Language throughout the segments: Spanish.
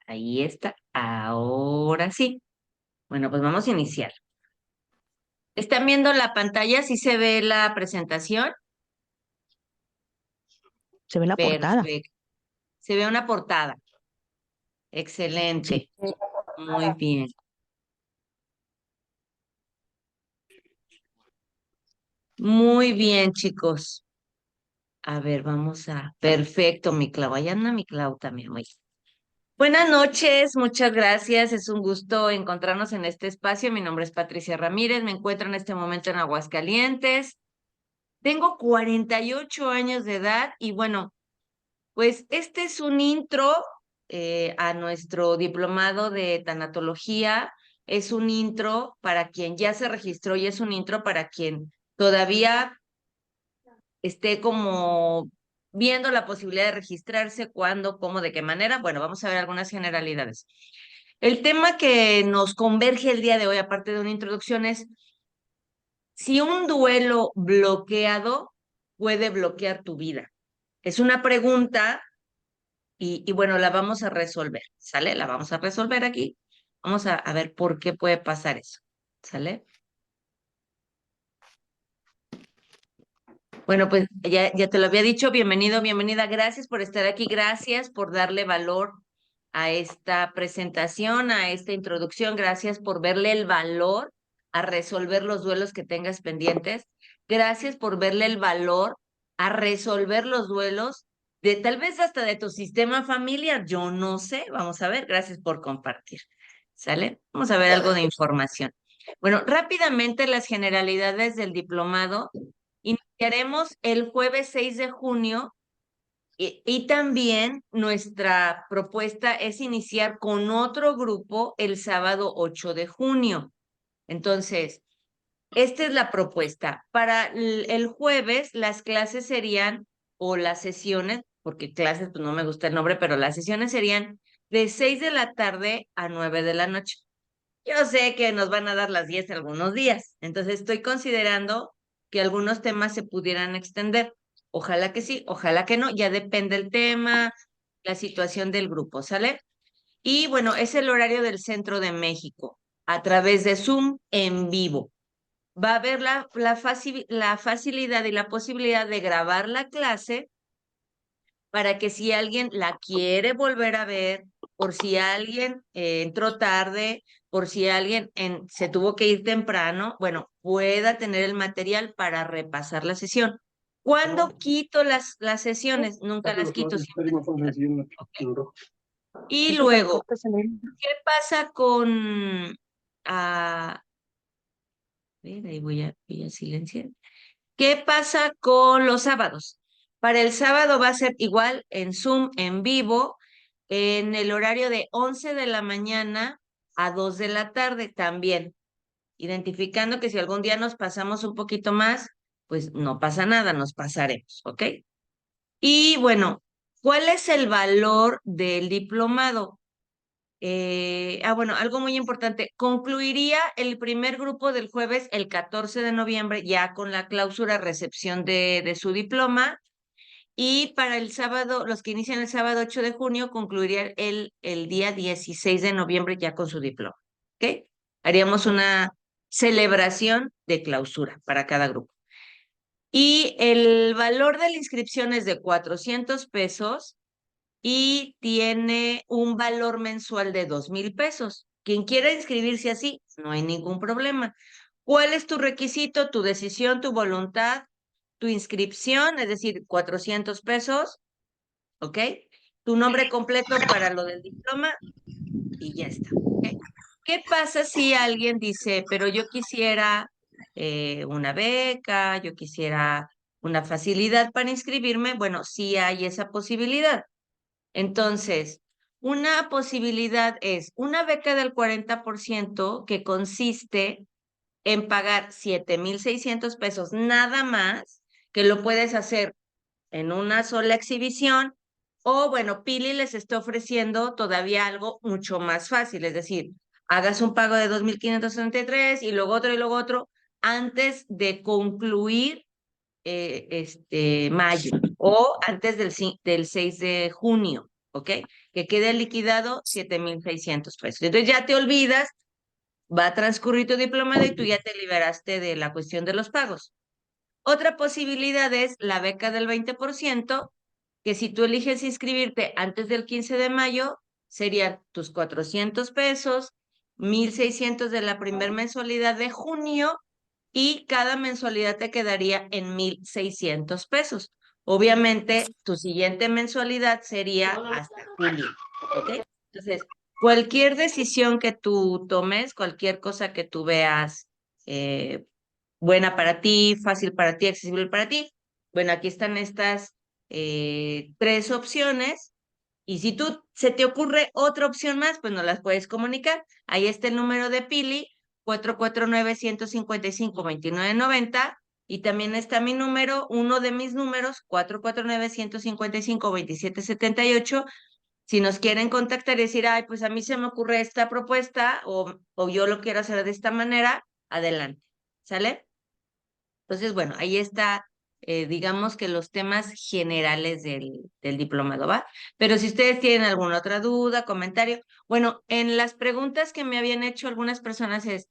Ahí está. Ahora sí. Bueno, pues vamos a iniciar. ¿Están viendo la pantalla? ¿Sí se ve la presentación? Se ve la portada. Perfecto. Se ve una portada. Sí. Excelente. Muy bien. Muy bien, chicos. A ver, vamos a... Perfecto, mi Clau. Allá anda mi Clau también. Muy bien. Buenas noches, muchas gracias. Es un gusto encontrarnos en este espacio. Mi nombre es Patricia Ramírez. Me encuentro en este momento en Aguascalientes. Tengo 48 años de edad y bueno, pues este es un intro a nuestro diplomado de tanatología. Es un intro para quien ya se registró y es un intro para quien todavía esté como viendo la posibilidad de registrarse, cuándo, cómo, de qué manera. Bueno, vamos a ver algunas generalidades. El tema que nos converge el día de hoy, aparte de una introducción, es si un duelo bloqueado puede bloquear tu vida. Es una pregunta y bueno, la vamos a resolver, ¿sale? La vamos a resolver aquí. Vamos a ver por qué puede pasar eso, ¿sale? Bueno, pues ya te lo había dicho, bienvenido, bienvenida, gracias por estar aquí, gracias por darle valor a esta presentación, a esta introducción, gracias por verle el valor a resolver los duelos que tengas pendientes, gracias por verle el valor a resolver los duelos de tal vez hasta de tu sistema familiar, yo no sé, vamos a ver, gracias por compartir, ¿sale? Vamos a ver algo de información. Bueno, rápidamente las generalidades del diplomado. Iniciaremos el jueves 6 de junio y también nuestra propuesta es iniciar con otro grupo el sábado 8 de junio. Entonces, esta es la propuesta. Para el jueves, las clases serían, o las sesiones, porque clases, pues no me gusta el nombre, pero las sesiones serían de 6 de la tarde a 9 de la noche. Yo sé que nos van a dar las 10 algunos días, entonces estoy considerando que algunos temas se pudieran extender. Ojalá que sí, ojalá que no, ya depende el tema, la situación del grupo, ¿sale? Y bueno, es el horario del centro de México, a través de Zoom en vivo. Va a haber la facilidad y la posibilidad de grabar la clase para que si alguien la quiere volver a ver, por si alguien entró tarde, por si alguien se tuvo que ir temprano, bueno, pueda tener el material para repasar la sesión. ¿Cuándo quito las sesiones? Nunca las quito. Okay. Y luego, ¿qué pasa con... a ver, ahí voy a silenciar. ¿Qué pasa con los sábados? Para el sábado va a ser igual en Zoom, en vivo, en el horario de 11 de la mañana a 2 de la tarde también, identificando que si algún día nos pasamos un poquito más, pues no pasa nada, nos pasaremos, ¿ok? Y bueno, ¿cuál es el valor del diplomado? Bueno, algo muy importante, concluiría el primer grupo del jueves el 14 de noviembre ya con la clausura recepción de su diploma y para el sábado, los que inician el sábado 8 de junio, concluirían el día 16 de noviembre ya con su diploma. ¿Ok? Haríamos una celebración de clausura para cada grupo. Y el valor de la inscripción es de 400 pesos y tiene un valor mensual de 2,000 pesos. Quien quiera inscribirse así, no hay ningún problema. ¿Cuál es tu requisito, tu decisión, tu voluntad, tu inscripción? Es decir, 400 pesos, ¿ok? Tu nombre completo para lo del diploma y ya está. ¿Ok? ¿Qué pasa si alguien dice, pero yo quisiera una beca, yo quisiera una facilidad para inscribirme? Bueno, sí hay esa posibilidad. Entonces, una posibilidad es una beca del 40% que consiste en pagar 7,600 pesos nada más, que lo puedes hacer en una sola exhibición, o bueno, Pili les está ofreciendo todavía algo mucho más fácil, es decir, hagas un pago de 2,563 y luego otro y luego otro antes de concluir mayo o antes del 6 de junio. ¿ok? Que quede liquidado 7,600 pesos. Entonces ya te olvidas, va a transcurrir tu diplomado y tú ya te liberaste de la cuestión de los pagos. Otra posibilidad es la beca del 20%, que si tú eliges inscribirte antes del 15 de mayo, serían tus 400 pesos, 1,600 de la primer mensualidad de junio y cada mensualidad te quedaría en 1,600 pesos. Obviamente, tu siguiente mensualidad sería hasta julio, ¿ok? Entonces, cualquier decisión que tú tomes, cualquier cosa que tú veas buena para ti, fácil para ti, accesible para ti, bueno, aquí están estas 3 opciones. Y si tú se te ocurre otra opción más, pues nos las puedes comunicar. Ahí está el número de Pili, 449-155-2990. Y también está mi número, uno de mis números, 449-155-2778. Si nos quieren contactar y decir, ay, pues a mí se me ocurre esta propuesta o yo lo quiero hacer de esta manera, adelante. ¿Sale? Entonces, bueno, ahí está, digamos que los temas generales del diplomado, ¿va? Pero si ustedes tienen alguna otra duda, comentario, bueno, en las preguntas que me habían hecho algunas personas es,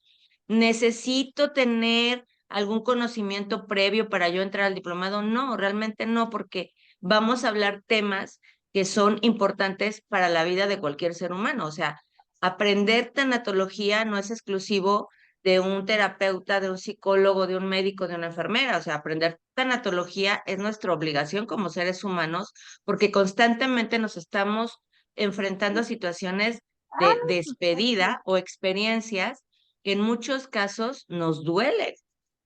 ¿necesito tener algún conocimiento previo para yo entrar al diplomado? No, realmente no, porque vamos a hablar temas que son importantes para la vida de cualquier ser humano. O sea, aprender tanatología no es exclusivo de un terapeuta, de un psicólogo, de un médico, de una enfermera. O sea, aprender tanatología es nuestra obligación como seres humanos porque constantemente nos estamos enfrentando a situaciones de despedida o experiencias que en muchos casos nos duelen.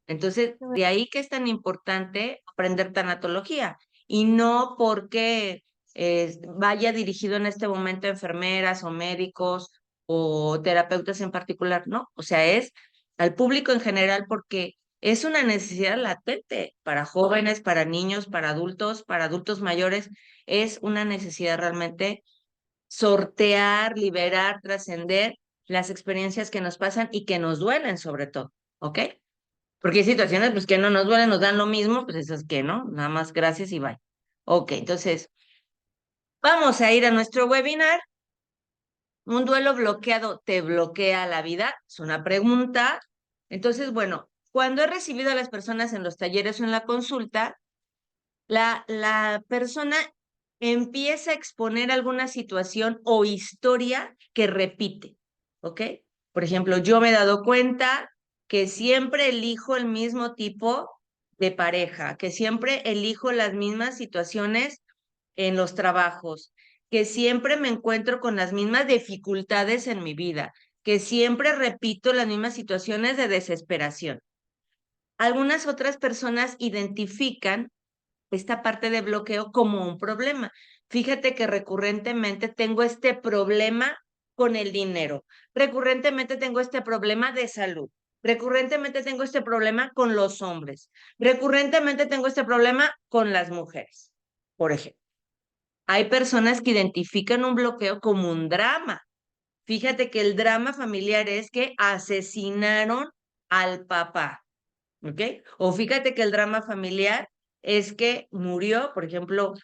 Entonces, de ahí que es tan importante aprender tanatología y no porque vaya dirigido en este momento a enfermeras o médicos o terapeutas en particular, no, o sea, es al público en general porque es una necesidad latente para jóvenes, para adultos mayores, es una necesidad realmente sortear, liberar, trascender las experiencias que nos pasan y que nos duelen sobre todo, ¿ok? Porque hay situaciones pues que no nos duelen, nos dan lo mismo, pues esas que no, nada más gracias y bye. Ok, entonces vamos a ir a nuestro webinar. ¿Un duelo bloqueado te bloquea la vida? Es una pregunta. Entonces, bueno, cuando he recibido a las personas en los talleres o en la consulta, la persona empieza a exponer alguna situación o historia que repite, ¿ok? Por ejemplo, yo me he dado cuenta que siempre elijo el mismo tipo de pareja, que siempre elijo las mismas situaciones en los trabajos, que siempre me encuentro con las mismas dificultades en mi vida, que siempre repito las mismas situaciones de desesperación. Algunas otras personas identifican esta parte de bloqueo como un problema. Fíjate que recurrentemente tengo este problema con el dinero, recurrentemente tengo este problema de salud, recurrentemente tengo este problema con los hombres, recurrentemente tengo este problema con las mujeres, por ejemplo. Hay personas que identifican un bloqueo como un drama. Fíjate que el drama familiar es que asesinaron al papá, ¿ok? O fíjate que el drama familiar es que murió, por ejemplo,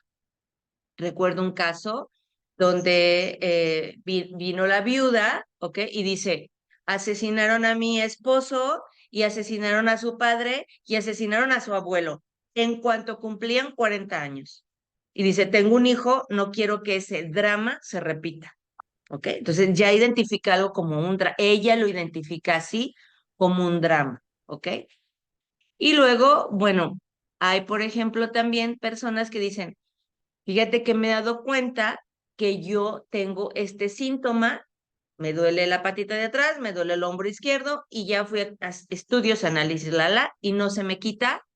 recuerdo un caso donde vino la viuda, ¿ok? Y dice, asesinaron a mi esposo y asesinaron a su padre y asesinaron a su abuelo en cuanto cumplían 40 años. Y dice, tengo un hijo, no quiero que ese drama se repita, ¿ok? Entonces ya identifica algo como un drama, ella lo identifica así como un drama, ¿ok? Y luego, bueno, hay, por ejemplo, también personas que dicen, fíjate que me he dado cuenta que yo tengo este síntoma, me duele la patita de atrás, me duele el hombro izquierdo y ya fui a estudios, análisis, y no se me quita.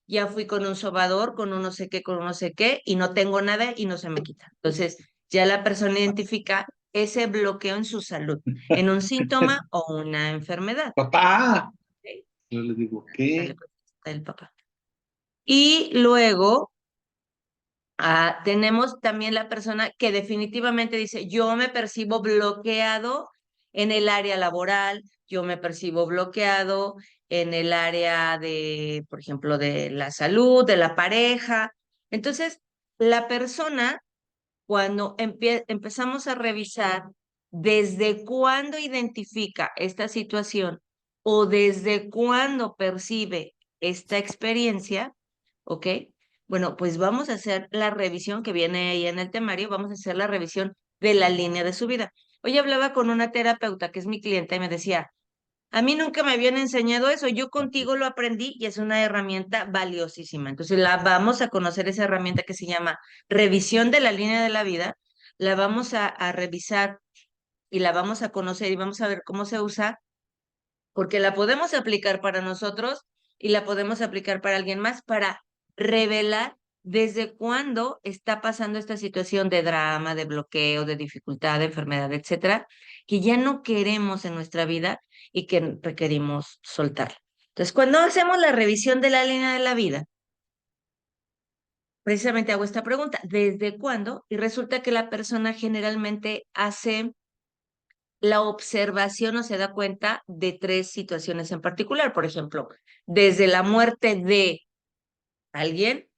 Ya fui con un sobador, con un no sé qué, con un no sé qué, y no tengo nada y no se me quita. Entonces, ya la persona identifica ese bloqueo en su salud, en un síntoma o una enfermedad. Papá. ¿Ok? Yo le digo, Dale, ¿qué? pues, está el papá. Y luego tenemos también la persona que definitivamente dice, yo me percibo bloqueado en el área laboral, yo me percibo bloqueado en el área de, por ejemplo, de la salud, de la pareja. Entonces, la persona cuando empezamos a revisar desde cuándo identifica esta situación o desde cuándo percibe esta experiencia, ¿ok? Bueno, pues vamos a hacer la revisión que viene ahí en el temario, vamos a hacer la revisión de la línea de su vida. Hoy hablaba con una terapeuta que es mi clienta y me decía, a mí nunca me habían enseñado eso, yo contigo lo aprendí y es una herramienta valiosísima. Entonces la vamos a conocer esa herramienta que se llama revisión de la línea de la vida, la vamos a revisar y la vamos a conocer y vamos a ver cómo se usa, porque la podemos aplicar para nosotros y la podemos aplicar para alguien más para revelar desde cuándo está pasando esta situación de drama, de bloqueo, de dificultad, de enfermedad, etcétera, que ya no queremos en nuestra vida y que requerimos soltar. Entonces, cuando hacemos la revisión de la línea de la vida, precisamente hago esta pregunta, ¿desde cuándo? Y resulta que la persona generalmente hace la observación o se da cuenta de tres situaciones en particular. Por ejemplo, desde la muerte de alguien,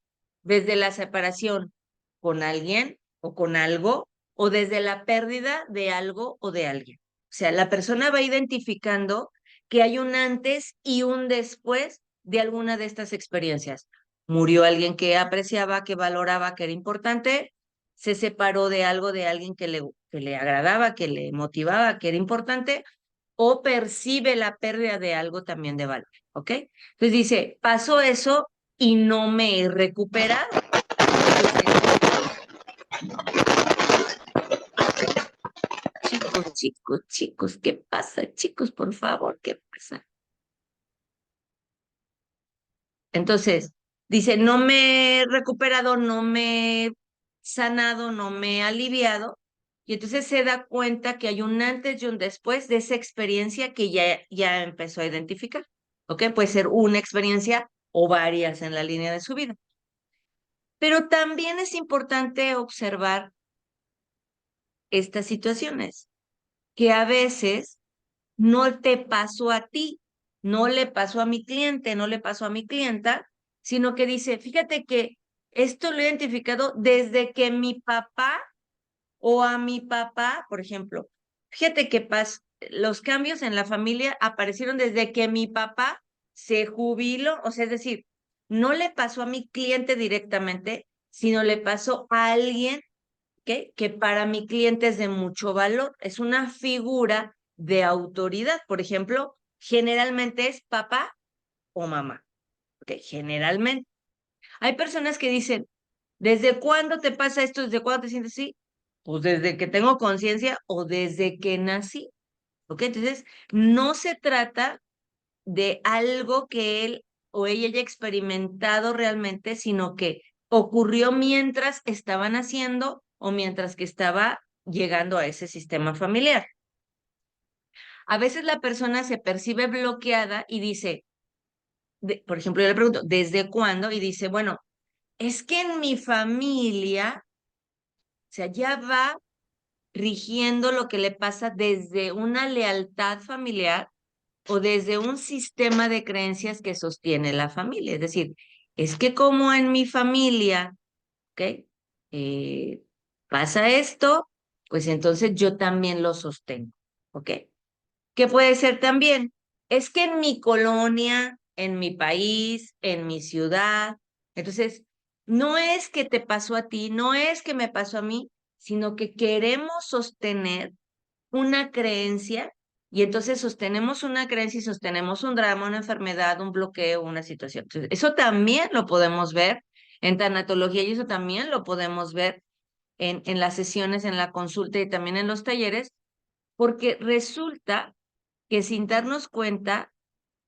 desde la separación con alguien o con algo, o desde la pérdida de algo o de alguien. O sea, la persona va identificando que hay un antes y un después de alguna de estas experiencias. Murió alguien que apreciaba, que valoraba, que era importante, se separó de algo, de alguien que le agradaba, que le motivaba, que era importante, o percibe la pérdida de algo también de valor, ¿ok? Entonces dice, pasó eso y no me he recuperado. Chicos, chicos, chicos, ¿qué pasa? Chicos, por favor, ¿qué pasa? Entonces, dice, no me he recuperado, no me he sanado, no me he aliviado. Y entonces se da cuenta que hay un antes y un después de esa experiencia que ya empezó a identificar. ¿Ok? Puede ser una experiencia o varias en la línea de su vida. Pero también es importante observar estas situaciones, que a veces no te pasó a ti, no le pasó a mi cliente, no le pasó a mi clienta, sino que dice, fíjate que esto lo he identificado desde que mi papá o a mi papá, por ejemplo, fíjate que los cambios en la familia aparecieron desde que mi papá se jubiló, o sea, es decir, no le pasó a mi cliente directamente, sino le pasó a alguien que para mi cliente es de mucho valor, es una figura de autoridad. Por ejemplo, generalmente es papá o mamá, ¿ok? Generalmente. Hay personas que dicen, ¿desde cuándo te pasa esto? ¿Desde cuándo te sientes así? Pues desde que tengo conciencia o desde que nací, ¿ok? Entonces, no se trata de algo que él o ella haya experimentado realmente, sino que ocurrió mientras estaban haciendo o mientras que estaba llegando a ese sistema familiar. A veces la persona se percibe bloqueada y dice, por ejemplo, yo le pregunto, ¿desde cuándo? Y dice, bueno, es que en mi familia, o sea, ya va rigiendo lo que le pasa desde una lealtad familiar o desde un sistema de creencias que sostiene la familia. Es decir, es que como en mi familia, ¿ok? Eh, pasa esto, pues entonces yo también lo sostengo, ¿ok? ¿Qué puede ser también? Es que en mi colonia, en mi país, en mi ciudad, entonces, no es que te pasó a ti, no es que me pasó a mí, sino que queremos sostener una creencia y entonces sostenemos una creencia y sostenemos un drama, una enfermedad, un bloqueo, una situación. Entonces, eso también lo podemos ver en tanatología y eso también lo podemos ver en las sesiones, en la consulta y también en los talleres, porque resulta que sin darnos cuenta,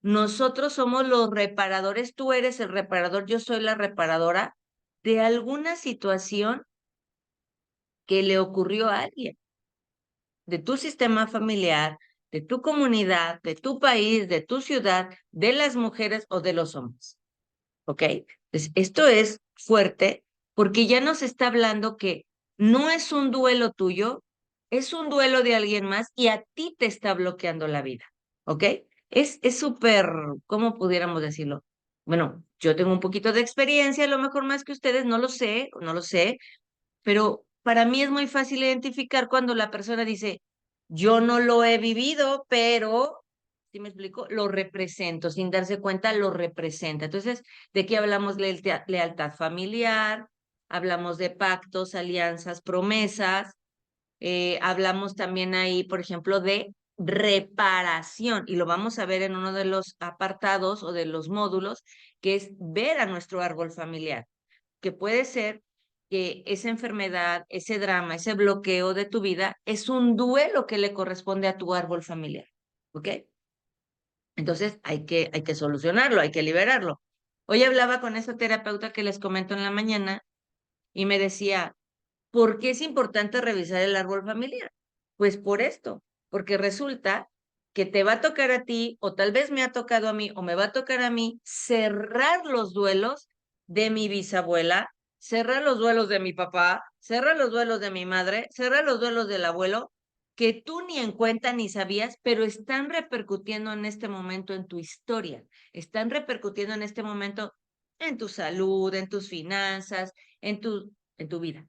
nosotros somos los reparadores, tú eres el reparador, yo soy la reparadora de alguna situación que le ocurrió a alguien de tu sistema familiar, de tu comunidad, de tu país, de tu ciudad, de las mujeres o de los hombres. ¿Ok? Entonces, esto es fuerte porque ya nos está hablando que no es un duelo tuyo, es un duelo de alguien más y a ti te está bloqueando la vida. ¿Ok? Es súper, ¿cómo pudiéramos decirlo? Bueno, yo tengo un poquito de experiencia, a lo mejor más que ustedes, no lo sé, no lo sé, pero para mí es muy fácil identificar cuando la persona dice, yo no lo he vivido, pero, ¿sí me explico? Lo represento, sin darse cuenta, lo representa. Entonces, ¿de qué hablamos? Lealtad familiar, hablamos de pactos, alianzas, promesas, hablamos también ahí, por ejemplo, de reparación, y lo vamos a ver en uno de los apartados o de los módulos, que es ver a nuestro árbol familiar, que puede ser que esa enfermedad, ese drama, ese bloqueo de tu vida es un duelo que le corresponde a tu árbol familiar, ¿ok? Entonces hay que solucionarlo, hay que liberarlo. Hoy hablaba con esa terapeuta que les comento en la mañana y me decía, ¿por qué es importante revisar el árbol familiar? Pues por esto, porque resulta que te va a tocar a ti, o tal vez me ha tocado a mí, o me va a tocar a mí, cerrar los duelos de mi bisabuela, cerrar los duelos de mi papá, cerrar los duelos de mi madre, cerrar los duelos del abuelo, que tú ni en cuenta ni sabías, pero están repercutiendo en este momento en tu historia, están repercutiendo en este momento en tu salud, en tus finanzas, en tu vida.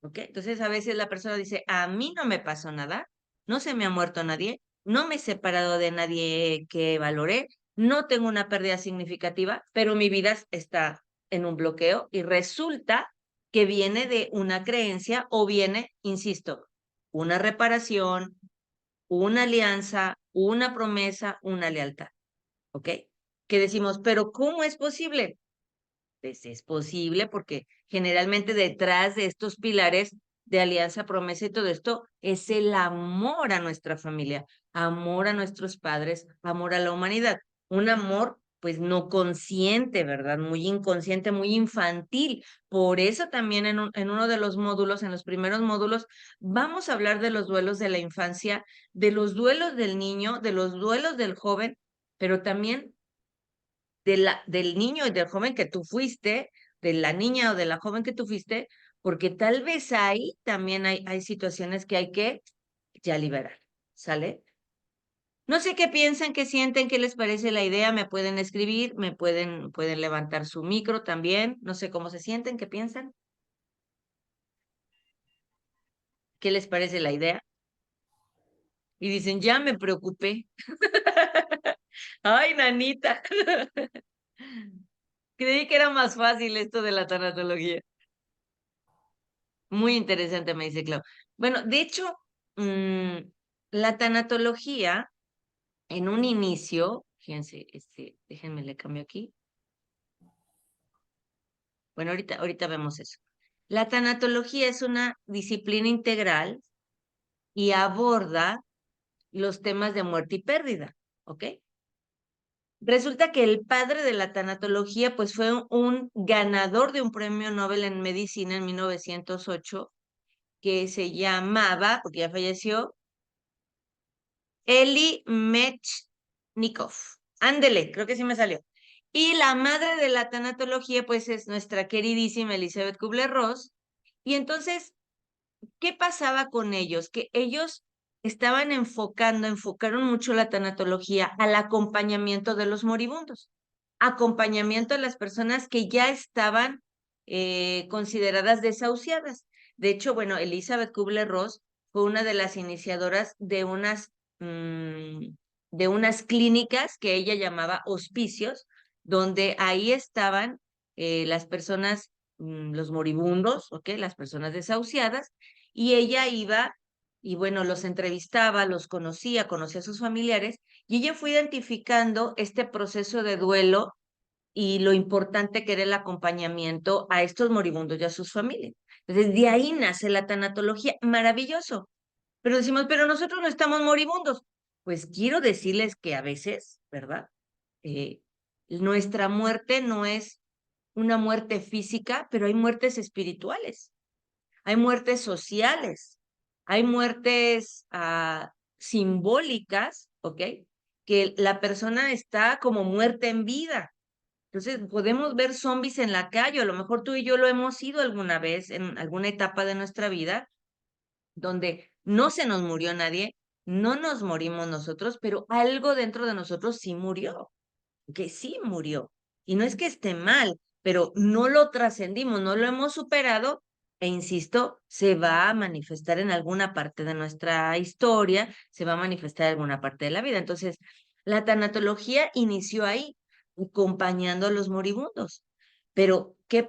¿Ok? Entonces a veces la persona dice, a mí no me pasó nada, no se me ha muerto nadie, no me he separado de nadie que valoré, no tengo una pérdida significativa, pero mi vida está en un bloqueo y resulta que viene de una creencia o viene, insisto, una reparación, una alianza, una promesa, una lealtad. ¿Ok? Que decimos, pero ¿cómo es posible? Pues es posible porque generalmente detrás de estos pilares de alianza, promesa y todo esto es el amor a nuestra familia, amor a nuestros padres, amor a la humanidad. Un amor pues no consciente, ¿verdad? Muy inconsciente, muy infantil. Por eso también en uno de los módulos, en los primeros módulos, vamos a hablar de los duelos de la infancia, de los duelos del niño, de los duelos del joven, pero también del niño y del joven que tú fuiste, de la niña o de la joven que tú fuiste, porque tal vez ahí también hay situaciones que hay que ya liberar, ¿sale? No sé qué piensan, qué sienten, qué les parece la idea, me pueden escribir, pueden levantar su micro también, no sé cómo se sienten, qué piensan, qué les parece la idea. Y dicen, ya me preocupé. Ay, nanita. Creí que era más fácil esto de la tanatología. Muy interesante, me dice Clau. Bueno, de hecho, la tanatología, en un inicio, fíjense, déjenme le cambio aquí. Bueno, ahorita vemos eso. La tanatología es una disciplina integral y aborda los temas de muerte y pérdida, ¿ok? Resulta que el padre de la tanatología, pues fue un ganador de un premio Nobel en medicina en 1908, que se llamaba, porque ya falleció, Eli Mechnikov. Ándele, creo que sí me salió. Y la madre de la tanatología, pues es nuestra queridísima Elizabeth Kubler-Ross. Y entonces, ¿qué pasaba con ellos? Que ellos estaban enfocaron mucho la tanatología al acompañamiento de los moribundos, acompañamiento a las personas que ya estaban consideradas desahuciadas. De hecho, bueno, Elizabeth Kubler-Ross fue una de las iniciadoras de unas clínicas que ella llamaba hospicios, donde ahí estaban las personas, los moribundos, ¿ok? Las personas desahuciadas, y ella iba y bueno, los entrevistaba, los conocía a sus familiares, y ella fue identificando este proceso de duelo y lo importante que era el acompañamiento a estos moribundos y a sus familias. Entonces, de ahí nace la tanatología, maravilloso. Pero decimos, pero nosotros no estamos moribundos. Pues quiero decirles que a veces, ¿verdad? Eh, nuestra muerte no es una muerte física, pero hay muertes espirituales, hay muertes sociales, hay muertes simbólicas, ¿ok? Que la persona está como muerta en vida. Entonces, podemos ver zombies en la calle, a lo mejor tú y yo lo hemos ido alguna vez en alguna etapa de nuestra vida, donde no se nos murió nadie, no nos morimos nosotros, pero algo dentro de nosotros sí murió, que sí murió. Y no es que esté mal, pero no lo trascendimos, no lo hemos superado E insisto, se va a manifestar en alguna parte de nuestra historia, se va a manifestar en alguna parte de la vida. Entonces, la tanatología inició ahí, acompañando a los moribundos. Pero, ¿qué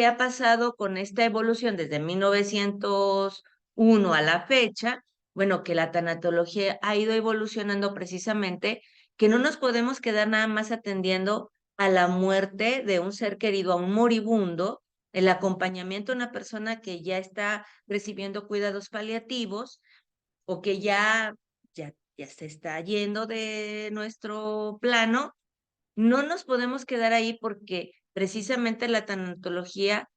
ha pasado con esta evolución desde 1901 a la fecha? Bueno, que la tanatología ha ido evolucionando precisamente, que no nos podemos quedar nada más atendiendo a la muerte de un ser querido, a un moribundo, el acompañamiento a una persona que ya está recibiendo cuidados paliativos o que ya se está yendo de nuestro plano. No nos podemos quedar ahí porque precisamente la tanatología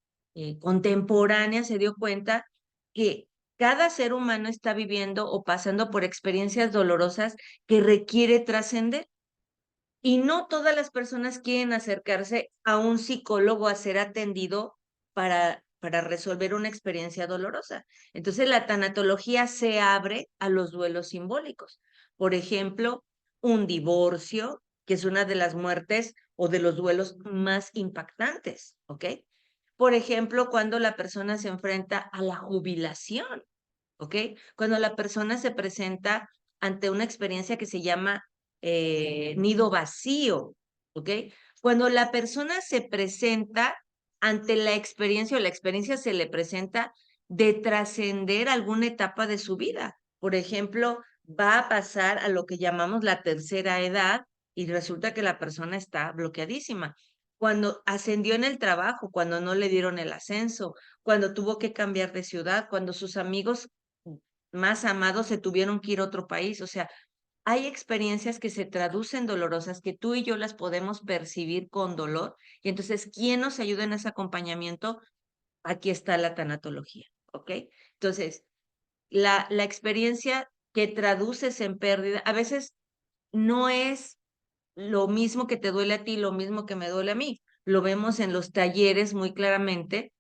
contemporánea se dio cuenta que cada ser humano está viviendo o pasando por experiencias dolorosas que requiere trascender. Y no todas las personas quieren acercarse a un psicólogo a ser atendido para resolver una experiencia dolorosa. Entonces, la tanatología se abre a los duelos simbólicos. Por ejemplo, un divorcio, que es una de las muertes o de los duelos más impactantes, ¿ok? Por ejemplo, cuando la persona se enfrenta a la jubilación, ¿ok? Cuando la persona se presenta ante una experiencia que se llama nido vacío, ¿ok? Cuando la persona se presenta ante la experiencia o la experiencia se le presenta de trascender alguna etapa de su vida. Por ejemplo, va a pasar a lo que llamamos la tercera edad y resulta que la persona está bloqueadísima. Cuando ascendió en el trabajo, cuando no le dieron el ascenso, cuando tuvo que cambiar de ciudad, cuando sus amigos más amados se tuvieron que ir a otro país. O sea, hay experiencias que se traducen dolorosas, que tú y yo las podemos percibir con dolor. Y entonces, ¿quién nos ayuda en ese acompañamiento? Aquí está la tanatología, ¿ok? Entonces, la experiencia que traduces en pérdida, a veces no es lo mismo que te duele a ti, lo mismo que me duele a mí. Lo vemos en los talleres muy claramente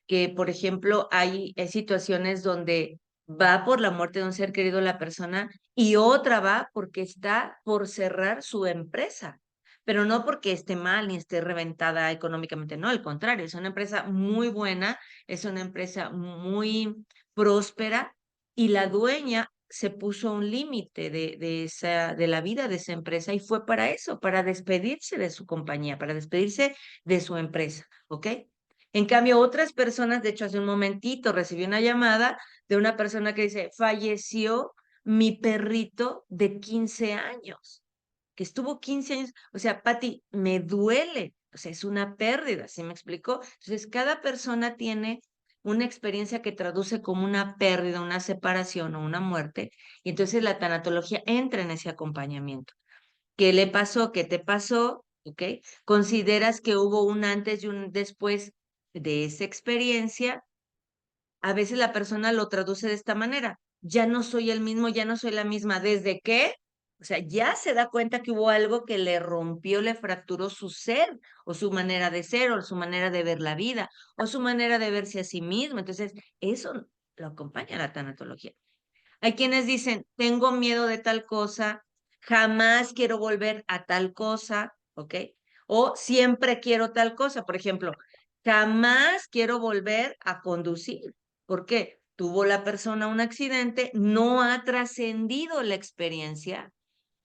que, por ejemplo, hay situaciones donde va por la muerte de un ser querido la persona y otra va porque está por cerrar su empresa, pero no porque esté mal ni esté reventada económicamente, no, al contrario, es una empresa muy buena, es una empresa muy próspera y la dueña se puso un límite de la vida de esa empresa y fue para eso, para despedirse de su compañía, para despedirse de su empresa, ¿ok? En cambio, otras personas, de hecho, hace un momentito recibí una llamada de una persona que dice, falleció mi perrito de 15 años, que estuvo 15 años. O sea, Pati, me duele. O sea, es una pérdida, ¿sí me explicó? Entonces, cada persona tiene una experiencia que traduce como una pérdida, una separación o una muerte, y entonces la tanatología entra en ese acompañamiento. ¿Qué le pasó? ¿Qué te pasó? ¿Ok? ¿Consideras que hubo un antes y un después de esa experiencia? A veces la persona lo traduce de esta manera. Ya no soy el mismo, ya no soy la misma. ¿Desde qué? O sea, ya se da cuenta que hubo algo que le rompió, le fracturó su ser, o su manera de ser, o su manera de ver la vida, o su manera de verse a sí mismo. Entonces, eso lo acompaña a la tanatología. Hay quienes dicen, tengo miedo de tal cosa, jamás quiero volver a tal cosa, ¿ok? O siempre quiero tal cosa. Por ejemplo, jamás quiero volver a conducir. ¿Por qué? Tuvo la persona un accidente, no ha trascendido la experiencia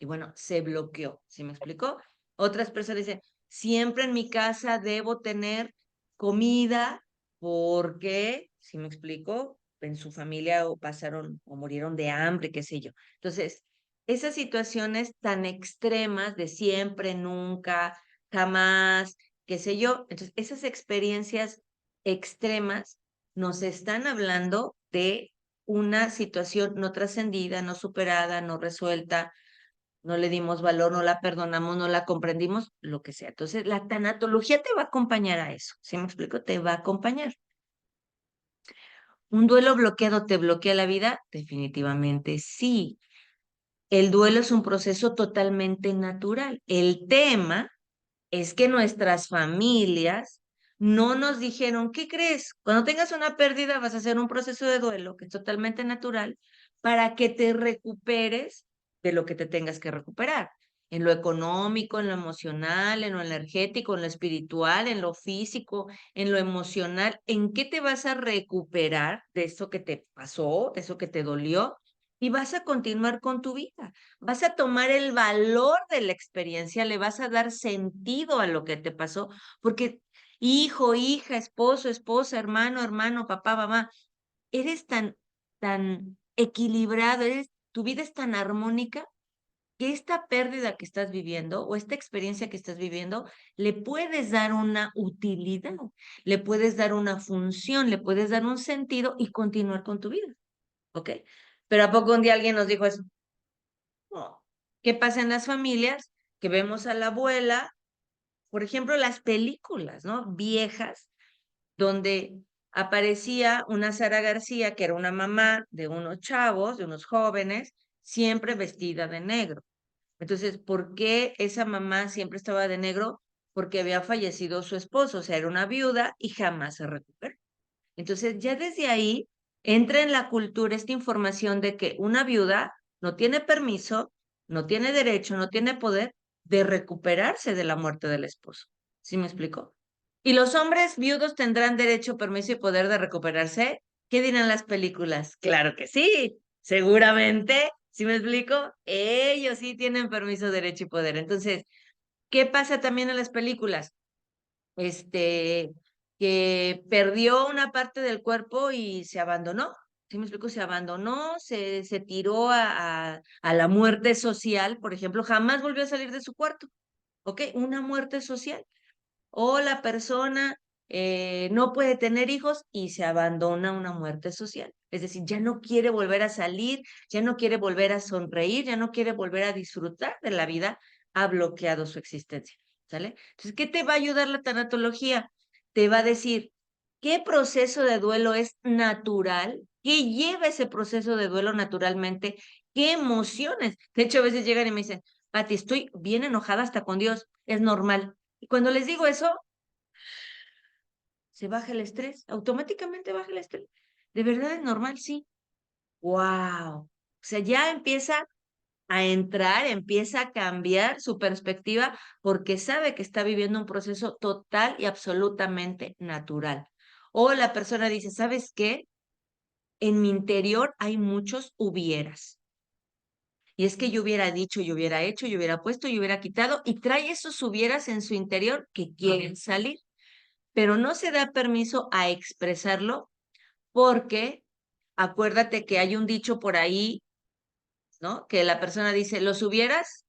y bueno, se bloqueó. ¿Sí me explicó? Otras personas dicen, siempre en mi casa debo tener comida porque, ¿sí me explico? En su familia o pasaron o murieron de hambre, qué sé yo. Entonces, esas situaciones tan extremas de siempre, nunca, jamás, qué sé yo. Entonces, esas experiencias extremas nos están hablando de una situación no trascendida, no superada, no resuelta, no le dimos valor, no la perdonamos, no la comprendimos, lo que sea. Entonces, la tanatología te va a acompañar a eso. ¿Sí me explico? Te va a acompañar. ¿Un duelo bloqueado te bloquea la vida? Definitivamente sí. El duelo es un proceso totalmente natural. El tema es que nuestras familias no nos dijeron, ¿qué crees? Cuando tengas una pérdida vas a hacer un proceso de duelo que es totalmente natural para que te recuperes de lo que te tengas que recuperar. en lo económico, en lo emocional, en lo energético, en lo espiritual, en lo físico, en lo emocional. ¿En qué te vas a recuperar de eso que te pasó, de eso que te dolió? Y vas a continuar con tu vida. Vas a tomar el valor de la experiencia, le vas a dar sentido a lo que te pasó, porque hijo, hija, esposo, esposa, hermano, hermano, papá, mamá, eres tan equilibrado, tu vida es tan armónica que esta pérdida que estás viviendo o esta experiencia que estás viviendo, le puedes dar una utilidad, le puedes dar una función, le puedes dar un sentido y continuar con tu vida, ¿ok? Pero ¿a poco un día alguien nos dijo eso? No. ¿Qué pasa en las familias? Que vemos a la abuela, por ejemplo, las películas, ¿no? Viejas, donde aparecía una Sara García, que era una mamá de unos chavos, de unos jóvenes, siempre vestida de negro. Entonces, ¿por qué esa mamá siempre estaba de negro? Porque había fallecido su esposo, o sea, era una viuda y jamás se recuperó. Entonces, ya desde ahí entra en la cultura esta información de que una viuda no tiene permiso, no tiene derecho, no tiene poder de recuperarse de la muerte del esposo. ¿Sí me explico? ¿Y los hombres viudos tendrán derecho, permiso y poder de recuperarse? ¿Qué dirán las películas? Claro que sí, seguramente. ¿Sí me explico? Ellos sí tienen permiso, derecho y poder. Entonces, ¿qué pasa también en las películas? Este, que perdió una parte del cuerpo y se abandonó. ¿Sí me explico? Se abandonó, se tiró a la muerte social, por ejemplo, jamás volvió a salir de su cuarto. ¿Ok? Una muerte social. O la persona no puede tener hijos y se abandona una muerte social. Es decir, ya no quiere volver a salir, ya no quiere volver a sonreír, ya no quiere volver a disfrutar de la vida, ha bloqueado su existencia. ¿Sale? Entonces, ¿qué te va a ayudar la tanatología? Te va a decir qué proceso de duelo es natural, qué lleva ese proceso de duelo naturalmente, qué emociones. De hecho, a veces llegan y me dicen, Pati, estoy bien enojada hasta con Dios, es normal. Y cuando les digo eso, se baja el estrés, automáticamente baja el estrés. ¿De verdad es normal? Sí. ¡Wow! O sea, ya empieza a entrar, empieza a cambiar su perspectiva porque sabe que está viviendo un proceso total y absolutamente natural. O la persona dice, ¿sabes qué? En mi interior hay muchos hubieras. Y es que yo hubiera dicho, yo hubiera hecho, yo hubiera puesto, yo hubiera quitado, y trae esos hubieras en su interior que quieren salir, pero no se da permiso a expresarlo porque acuérdate que hay un dicho por ahí, ¿no? Que la persona dice, los hubieras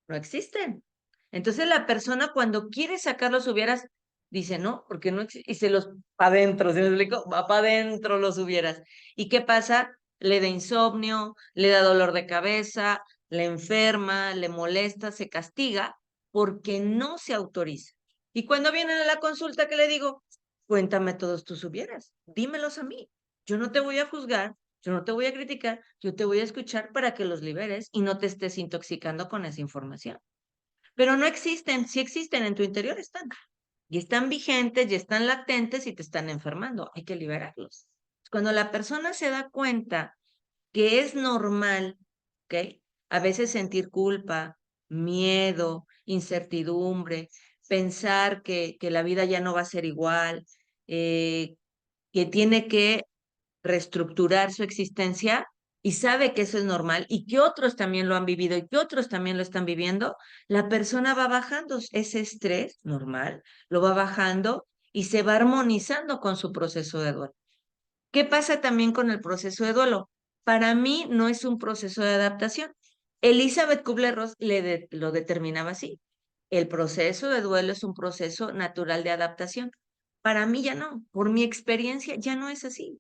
no existen. Entonces la persona cuando quiere sacar los hubieras, dice, no, porque no existe, y se los para adentro, ¿se me explico? Va para adentro los hubieras. ¿Y qué pasa? Le da insomnio, le da dolor de cabeza, le enferma, le molesta, se castiga, porque no se autoriza. Y cuando vienen a la consulta, ¿qué le digo? Cuéntame todos tus hubieras, dímelos a mí. Yo no te voy a juzgar, yo no te voy a criticar, yo te voy a escuchar para que los liberes y no te estés intoxicando con esa información. Pero no existen, si existen en tu interior están. Y están vigentes, y están latentes y te están enfermando. Hay que liberarlos. Cuando la persona se da cuenta que es normal, ¿ok? A veces sentir culpa, miedo, incertidumbre, pensar que la vida ya no va a ser igual, que tiene que reestructurar su existencia y sabe que eso es normal y que otros también lo han vivido y que otros también lo están viviendo, la persona va bajando ese estrés normal, lo va bajando y se va armonizando con su proceso de duelo. ¿Qué pasa también con el proceso de duelo? Para mí no es un proceso de adaptación. Elizabeth Kubler-Ross lo determinaba así. El proceso de duelo es un proceso natural de adaptación. Para mí ya no, por mi experiencia ya no es así.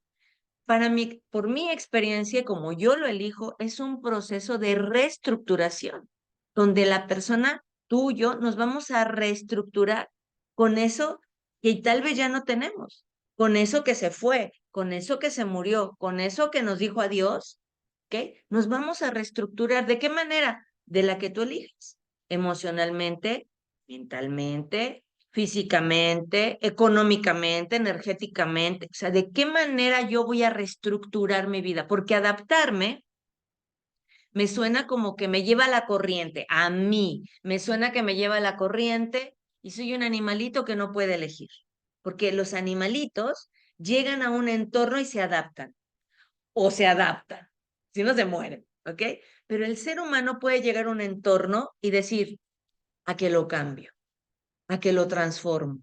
Para mí, por mi experiencia, como yo lo elijo, es un proceso de reestructuración, donde la persona, tú y yo, nos vamos a reestructurar con eso que tal vez ya no tenemos, con eso que se fue, con eso que se murió, con eso que nos dijo adiós, ¿ok? Nos vamos a reestructurar. ¿De qué manera? De la que tú eliges, emocionalmente, mentalmente, físicamente, económicamente, energéticamente, o sea, ¿de qué manera yo voy a reestructurar mi vida? Porque adaptarme me suena como que me lleva la corriente, a mí, me suena que me lleva la corriente y soy un animalito que no puede elegir, porque los animalitos llegan a un entorno y se adaptan, o se adaptan, si no se mueren, ¿ok? Pero el ser humano puede llegar a un entorno y decir, a que lo cambio, a que lo transformo,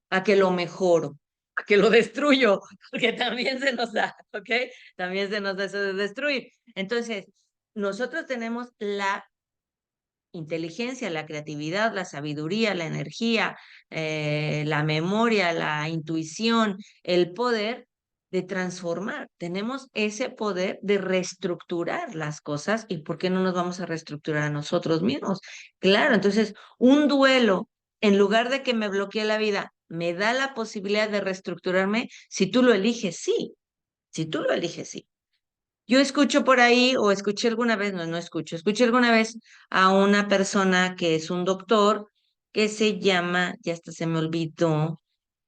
a que lo mejoro, a que lo destruyo, porque también se nos da, ¿ok? También se nos da eso de destruir. Entonces, nosotros tenemos la inteligencia, la creatividad, la sabiduría, la energía, la memoria, la intuición, el poder de transformar. Tenemos ese poder de reestructurar las cosas y ¿por qué no nos vamos a reestructurar a nosotros mismos? Claro, entonces un duelo, en lugar de que me bloquee la vida, me da la posibilidad de reestructurarme si tú lo eliges, sí. Si tú lo eliges, sí. Yo escucho por ahí, o escuché alguna vez, no, no escucho, escuché alguna vez a una persona que es un doctor que se llama, ya hasta se me olvidó,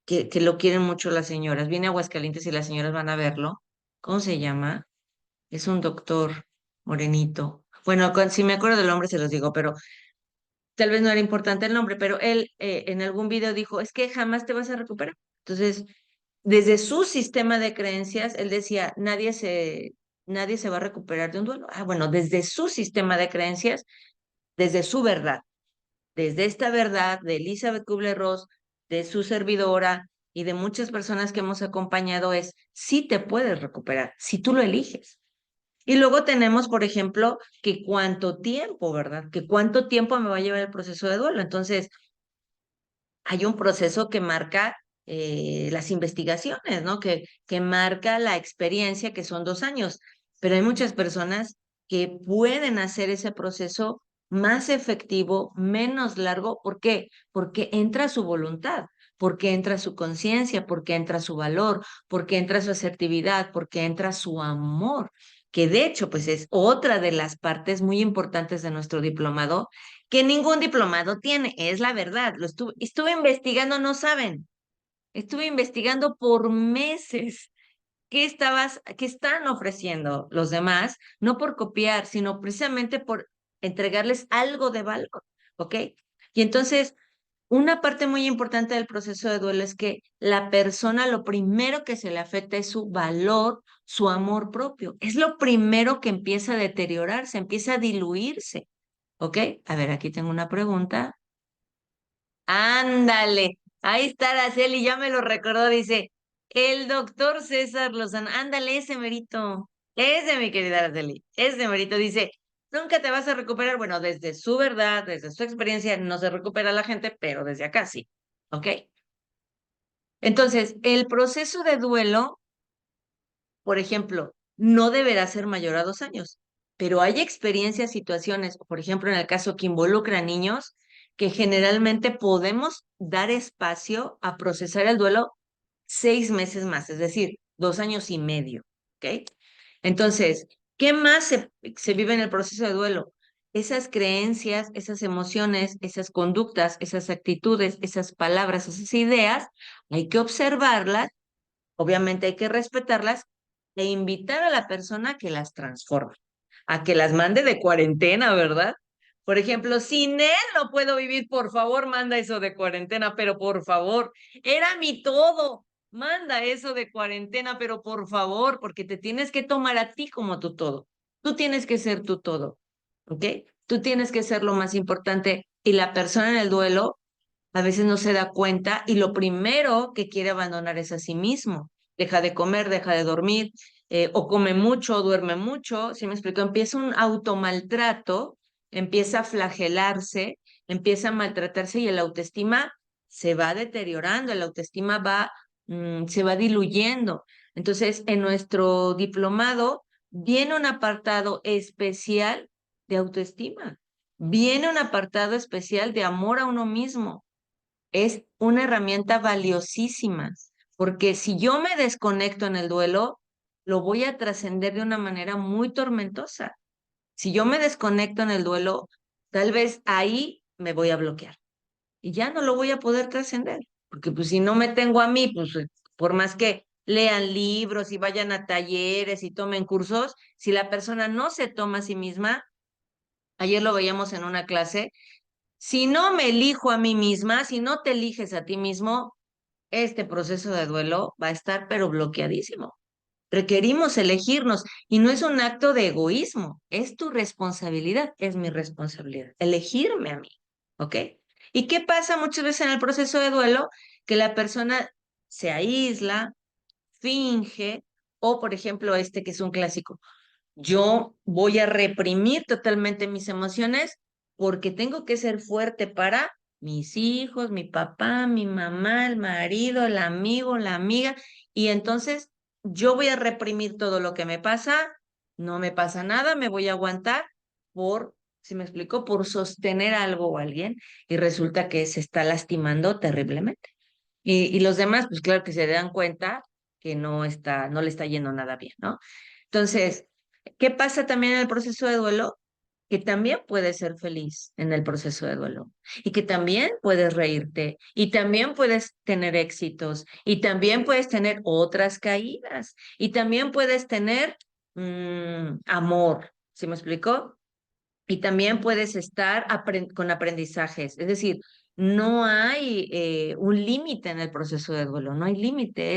que lo quieren mucho las señoras. Viene a Aguascalientes y las señoras van a verlo. ¿Cómo se llama? Es un doctor morenito. Bueno, si me acuerdo del nombre se los digo, pero tal vez no era importante el nombre, pero él en algún video dijo, es que jamás te vas a recuperar. Entonces, desde su sistema de creencias, él decía, nadie se va a recuperar de un duelo. Ah, bueno, desde su sistema de creencias, desde su verdad, desde esta verdad de Elizabeth Kubler-Ross, de su servidora y de muchas personas que hemos acompañado es, sí te puedes recuperar, si tú lo eliges. Y luego tenemos, por ejemplo, que cuánto tiempo, ¿verdad? Que cuánto tiempo me va a llevar el proceso de duelo. Entonces, hay un proceso que marca las investigaciones, ¿no? Que marca la experiencia, que son 2 años, pero hay muchas personas que pueden hacer ese proceso más efectivo, menos largo. ¿Por qué? Porque entra su voluntad, porque entra su conciencia, porque entra su valor, porque entra su asertividad, porque entra su amor, que de hecho, pues es otra de las partes muy importantes de nuestro diplomado que ningún diplomado tiene, es la verdad. Estuve investigando, no saben, estuve investigando por meses qué están ofreciendo los demás, no por copiar, sino precisamente por entregarles algo de valor, ¿ok? Y entonces, una parte muy importante del proceso de duelo es que la persona lo primero que se le afecta es su valor, su amor propio. Es lo primero que empieza a deteriorarse, empieza a diluirse. ¿Ok? A ver, aquí tengo una pregunta. Ándale, ahí está Araceli, ya me lo recordó, dice, el doctor César Lozano, ándale, ese merito, ese mi querida Araceli, ese merito dice, nunca te vas a recuperar, bueno, desde su verdad, desde su experiencia, no se recupera la gente, pero desde acá sí, ¿ok? Entonces, el proceso de duelo, por ejemplo, no deberá ser mayor a 2 años, pero hay experiencias, situaciones, por ejemplo, en el caso que involucra a niños, que generalmente podemos dar espacio a procesar el duelo 6 meses más, es decir, 2 años y medio, ¿ok? Entonces, ¿qué más se vive en el proceso de duelo? Esas creencias, esas emociones, esas conductas, esas actitudes, esas palabras, esas ideas, hay que observarlas. Obviamente hay que respetarlas e invitar a la persona a que las transforme, a que las mande de cuarentena, ¿verdad? Por ejemplo, sin él no puedo vivir, por favor, manda eso de cuarentena, pero por favor, era mi todo. Manda eso de cuarentena, pero por favor, porque te tienes que tomar a ti como tu todo. Tú tienes que ser tu todo, ¿ok? Tú tienes que ser lo más importante y la persona en el duelo a veces no se da cuenta y lo primero que quiere abandonar es a sí mismo. Deja de comer, deja de dormir, o come mucho, o duerme mucho. ¿Sí me explico? Empieza un automaltrato, empieza a flagelarse, empieza a maltratarse y el autoestima se va deteriorando, el autoestima se va diluyendo. Entonces, en nuestro diplomado viene un apartado especial de autoestima, viene un apartado especial de amor a uno mismo. Es una herramienta valiosísima, porque si yo me desconecto en el duelo, lo voy a trascender de una manera muy tormentosa. Si yo me desconecto en el duelo, tal vez ahí me voy a bloquear y ya no lo voy a poder trascender, porque pues si no me tengo a mí, pues por más que lean libros y vayan a talleres y tomen cursos, si la persona no se toma a sí misma, ayer lo veíamos en una clase, si no me elijo a mí misma, si no te eliges a ti mismo, este proceso de duelo va a estar pero bloqueadísimo. Requerimos elegirnos y no es un acto de egoísmo, es tu responsabilidad, es mi responsabilidad, elegirme a mí, ¿ok? ¿Y qué pasa muchas veces en el proceso de duelo? Que la persona se aísla, finge, o por ejemplo este que es un clásico, yo voy a reprimir totalmente mis emociones porque tengo que ser fuerte para mis hijos, mi papá, mi mamá, el marido, el amigo, la amiga, y entonces yo voy a reprimir todo lo que me pasa, no me pasa nada, me voy a aguantar por, si me explico, por sostener algo o alguien, y resulta que se está lastimando terriblemente. Y los demás, pues claro que se dan cuenta que no le está yendo nada bien, ¿no? Entonces, ¿qué pasa también en el proceso de duelo? Que también puedes ser feliz en el proceso de duelo y que también puedes reírte y también puedes tener éxitos y también puedes tener otras caídas y también puedes tener amor, ¿sí me explicó? Y también puedes estar con aprendizajes. Es decir, no hay un límite en el proceso de duelo, no hay límite.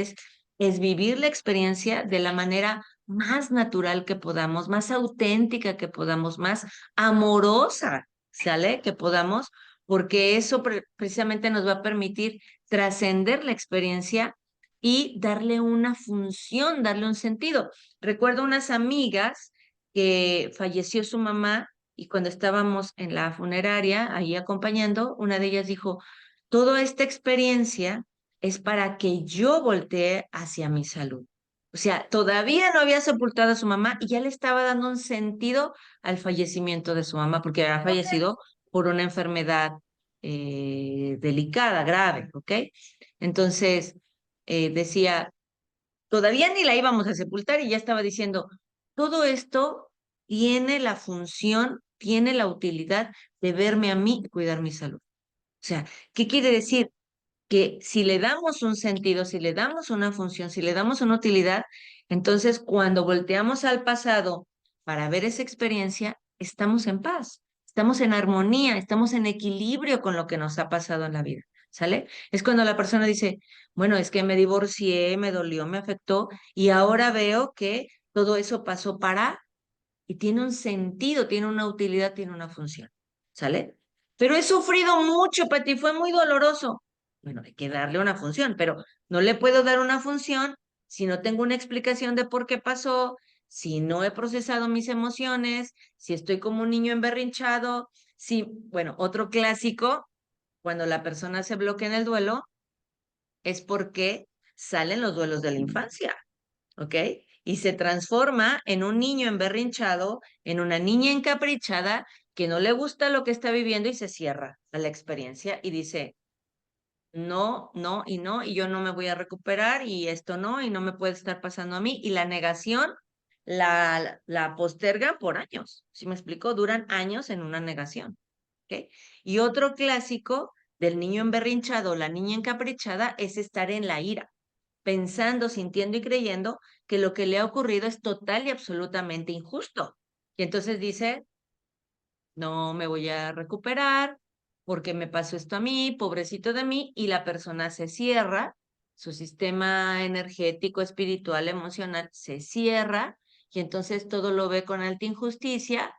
Es vivir la experiencia de la manera más natural que podamos, más auténtica que podamos, más amorosa, ¿sale? Que podamos, porque eso precisamente nos va a permitir trascender la experiencia y darle una función, darle un sentido. Recuerdo unas amigas que falleció su mamá y cuando estábamos en la funeraria, ahí acompañando, una de ellas dijo, toda esta experiencia es para que yo voltee hacia mi salud. O sea, todavía no había sepultado a su mamá y ya le estaba dando un sentido al fallecimiento de su mamá, porque había fallecido por una enfermedad delicada, grave, ¿ok? Entonces, decía, todavía ni la íbamos a sepultar y ya estaba diciendo, todo esto tiene la función, tiene la utilidad de verme a mí y cuidar mi salud. O sea, ¿qué quiere decir? Que si le damos un sentido, si le damos una función, si le damos una utilidad, entonces cuando volteamos al pasado para ver esa experiencia, estamos en paz, estamos en armonía, estamos en equilibrio con lo que nos ha pasado en la vida, ¿sale? Es cuando la persona dice, bueno, es que me divorcié, me dolió, me afectó y ahora veo que todo eso pasó para y tiene un sentido, tiene una utilidad, tiene una función, ¿sale? Pero he sufrido mucho, Pati, fue muy doloroso. Bueno, hay que darle una función, pero no le puedo dar una función si no tengo una explicación de por qué pasó, si no he procesado mis emociones, si estoy como un niño emberrinchado, si, bueno, otro clásico, cuando la persona se bloquea en el duelo, es porque salen los duelos de la infancia. ¿Ok? Y se transforma en un niño emberrinchado, en una niña encaprichada que no le gusta lo que está viviendo y se cierra a la experiencia y dice, no, no y no, y yo no me voy a recuperar y esto no, y no me puede estar pasando a mí. Y la negación la postergan por años. ¿Sí me explico? Duran años en una negación. ¿Ok? Y otro clásico del niño emberrinchado, la niña encaprichada, es estar en la ira pensando, sintiendo y creyendo que lo que le ha ocurrido es total y absolutamente injusto. Y entonces dice, no me voy a recuperar porque me pasó esto a mí, pobrecito de mí, y la persona se cierra, su sistema energético, espiritual, emocional se cierra, y entonces todo lo ve con alta injusticia,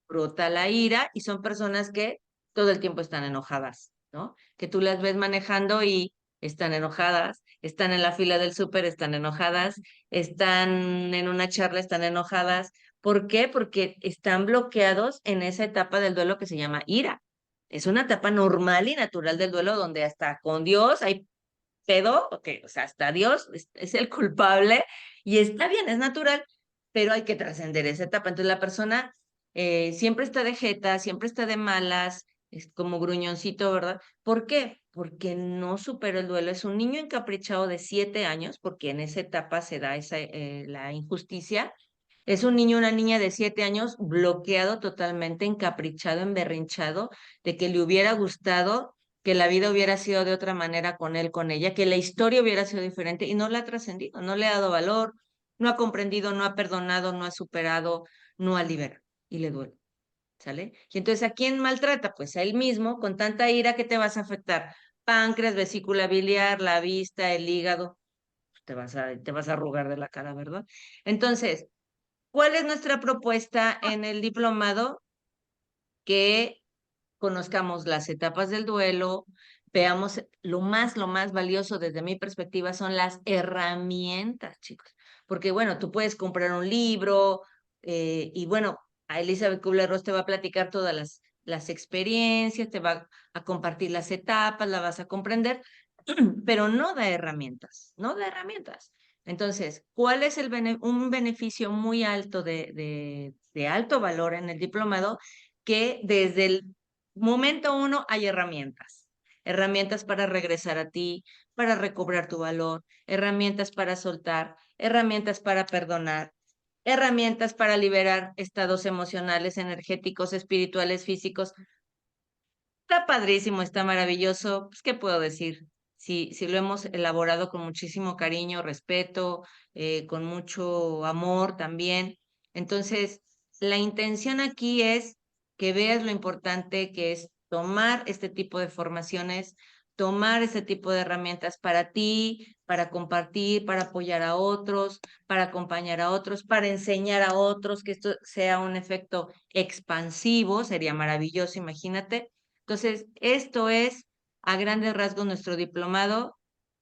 brota la ira, y son personas que todo el tiempo están enojadas, ¿no? Que tú las ves manejando y están enojadas, están en la fila del súper, están enojadas, están en una charla, están enojadas. ¿Por qué? Porque están bloqueados en esa etapa del duelo que se llama ira. Es una etapa normal y natural del duelo donde hasta con Dios hay pedo, o sea, hasta Dios es el culpable y está bien, es natural, pero hay que trascender esa etapa. Entonces la persona siempre está de jeta, siempre está de malas, es como gruñoncito, ¿verdad? ¿Por qué? Porque no superó el duelo. Es un niño encaprichado de 7 años, porque en esa etapa se da la injusticia. Es un niño, una niña de 7 años bloqueado totalmente, encaprichado, emberrinchado, de que le hubiera gustado que la vida hubiera sido de otra manera con él, con ella, que la historia hubiera sido diferente y no la ha trascendido, no le ha dado valor, no ha comprendido, no ha perdonado, no ha superado, no ha liberado y le duele. ¿sale? Y entonces, ¿a quién maltrata? Pues a él mismo, con tanta ira que te vas a afectar. Páncreas, vesícula biliar, la vista, el hígado, te vas a arrugar de la cara, ¿verdad? Entonces, ¿cuál es nuestra propuesta en el diplomado? Que conozcamos las etapas del duelo, veamos lo más valioso desde mi perspectiva son las herramientas, chicos. Porque bueno, tú puedes comprar un libro y bueno, a Elizabeth Kubler-Ross te va a platicar todas las experiencias, te va a compartir las etapas, la vas a comprender, pero no da herramientas, no da herramientas. Entonces, ¿cuál es un beneficio muy alto de alto valor en el diplomado? Que desde el momento uno hay herramientas. Herramientas para regresar a ti, para recobrar tu valor, herramientas para soltar, herramientas para perdonar, herramientas para liberar estados emocionales, energéticos, espirituales, físicos. Está padrísimo, está maravilloso. Pues, ¿qué puedo decir? Si lo hemos elaborado con muchísimo cariño, respeto, con mucho amor también. Entonces, la intención aquí es que veas lo importante que es tomar este tipo de formaciones, tomar este tipo de herramientas para ti, para compartir, para apoyar a otros, para acompañar a otros, para enseñar a otros, que esto sea un efecto expansivo, sería maravilloso, imagínate. Entonces, esto es a grandes rasgos nuestro diplomado.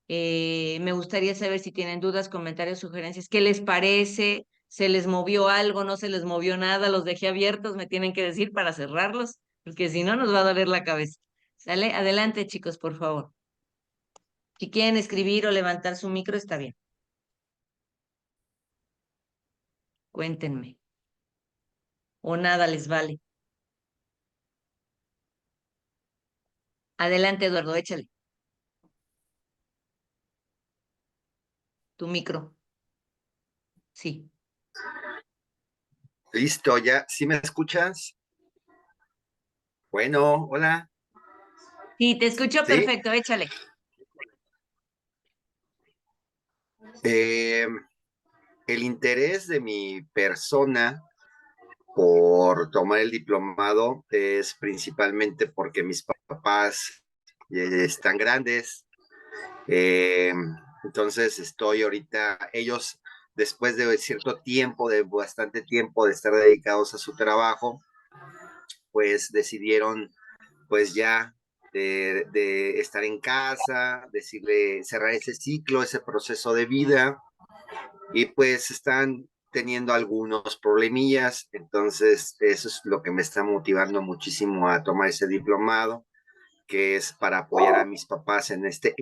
Me gustaría saber si tienen dudas, comentarios, sugerencias. ¿Qué les parece? ¿Se les movió algo? ¿No se les movió nada? Los dejé abiertos, me tienen que decir para cerrarlos, porque si no nos va a doler la cabeza. ¿Sale? Adelante, chicos, por favor. Si quieren escribir o levantar su micro, está bien. Cuéntenme. O nada les vale. Adelante, Eduardo, échale. Tu micro. Sí. Listo, ya. ¿Sí me escuchas? Bueno, hola. Sí, te escucho ¿Sí? perfecto, échale. Eh, el interés de mi persona por tomar el diplomado es principalmente porque mis papás están grandes. Eh, entonces estoy ahorita, ellos después de cierto tiempo, de bastante tiempo de estar dedicados a su trabajo, pues decidieron pues ya de estar en casa, decirle, cerrar ese ciclo, ese proceso de vida, y pues están teniendo algunos problemillas, entonces eso es lo que me está motivando muchísimo a tomar ese diplomado, que es para apoyar a mis papás en este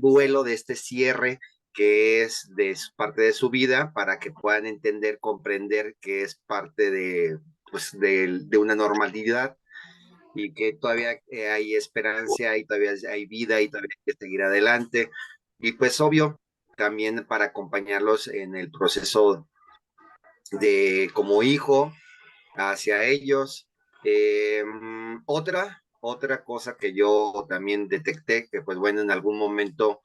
duelo de este cierre que es de parte de su vida, para que puedan entender, comprender que es parte de, pues, de una normalidad y que todavía hay esperanza y todavía hay vida y todavía hay que seguir adelante. Y pues obvio, también para acompañarlos en el proceso de como hijo hacia ellos. Otra cosa que yo también detecté, que pues bueno, en algún momento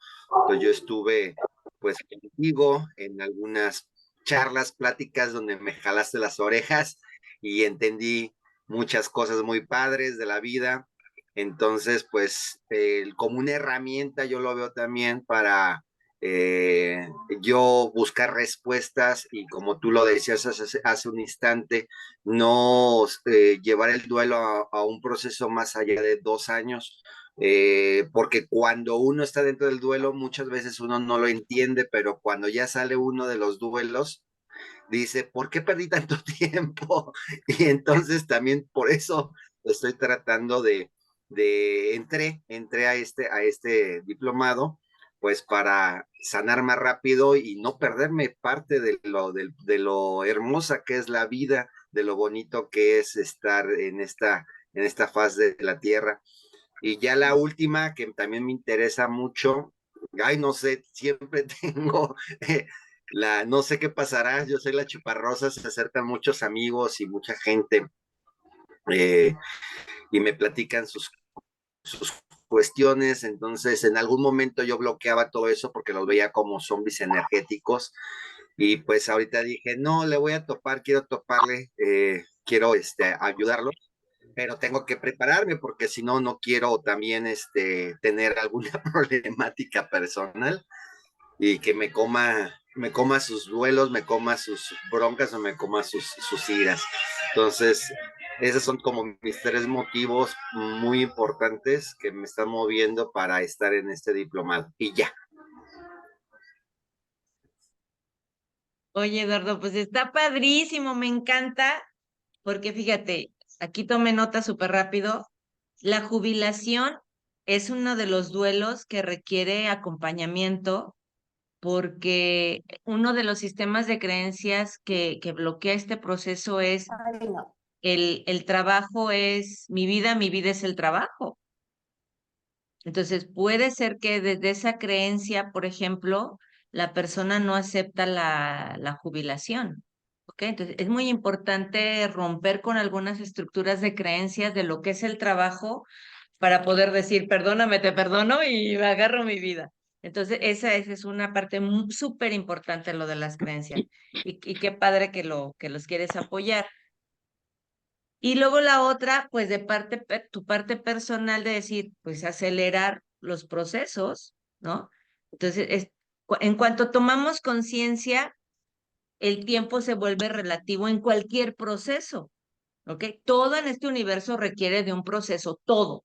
pues yo estuve pues contigo en algunas charlas, pláticas donde me jalaste las orejas y entendí muchas cosas muy padres de la vida. Entonces, pues como una herramienta yo lo veo también para eh, yo buscar respuestas y como tú lo decías hace un instante, no llevar el duelo a un proceso más allá de 2 años, porque cuando uno está dentro del duelo muchas veces uno no lo entiende, pero cuando ya sale uno de los duelos, dice, ¿por qué perdí tanto tiempo? Y entonces también por eso estoy tratando entré a este diplomado, pues para sanar más rápido y no perderme parte de lo hermosa que es la vida, de lo bonito que es estar en esta faz de la tierra. Y ya la última, que también me interesa mucho, ay, no sé, siempre tengo no sé qué pasará, yo soy la chuparrosa, se acercan muchos amigos y mucha gente eh, y me platican sus cuestiones, entonces en algún momento yo bloqueaba todo eso porque los veía como zombies energéticos y pues ahorita dije, no, le voy a topar, quiero toparle, quiero ayudarlo. pero tengo que prepararme porque si no, no quiero también tener alguna problemática personal y que me coma sus duelos, me coma sus broncas o me coma sus iras. Entonces, esos son como mis tres motivos muy importantes que me están moviendo para estar en este diplomado. Y ya. Oye, Eduardo, pues está padrísimo, me encanta, porque fíjate, aquí tomé nota súper rápido. La jubilación es uno de los duelos que requiere acompañamiento porque uno de los sistemas de creencias que bloquea este proceso es el trabajo es mi vida es el trabajo. Entonces puede ser que desde esa creencia, por ejemplo, la persona no acepta la jubilación. ¿Ok? Entonces es muy importante romper con algunas estructuras de creencias de lo que es el trabajo para poder decir, perdóname, te perdono y me agarro mi vida. Entonces, esa es una parte súper importante lo de las creencias. Y qué padre que los quieres apoyar. Y luego la otra, pues de tu parte personal de decir, pues acelerar los procesos, ¿no? Entonces, en cuanto tomamos conciencia, el tiempo se vuelve relativo en cualquier proceso, ¿ok? Todo en este universo requiere de un proceso, todo.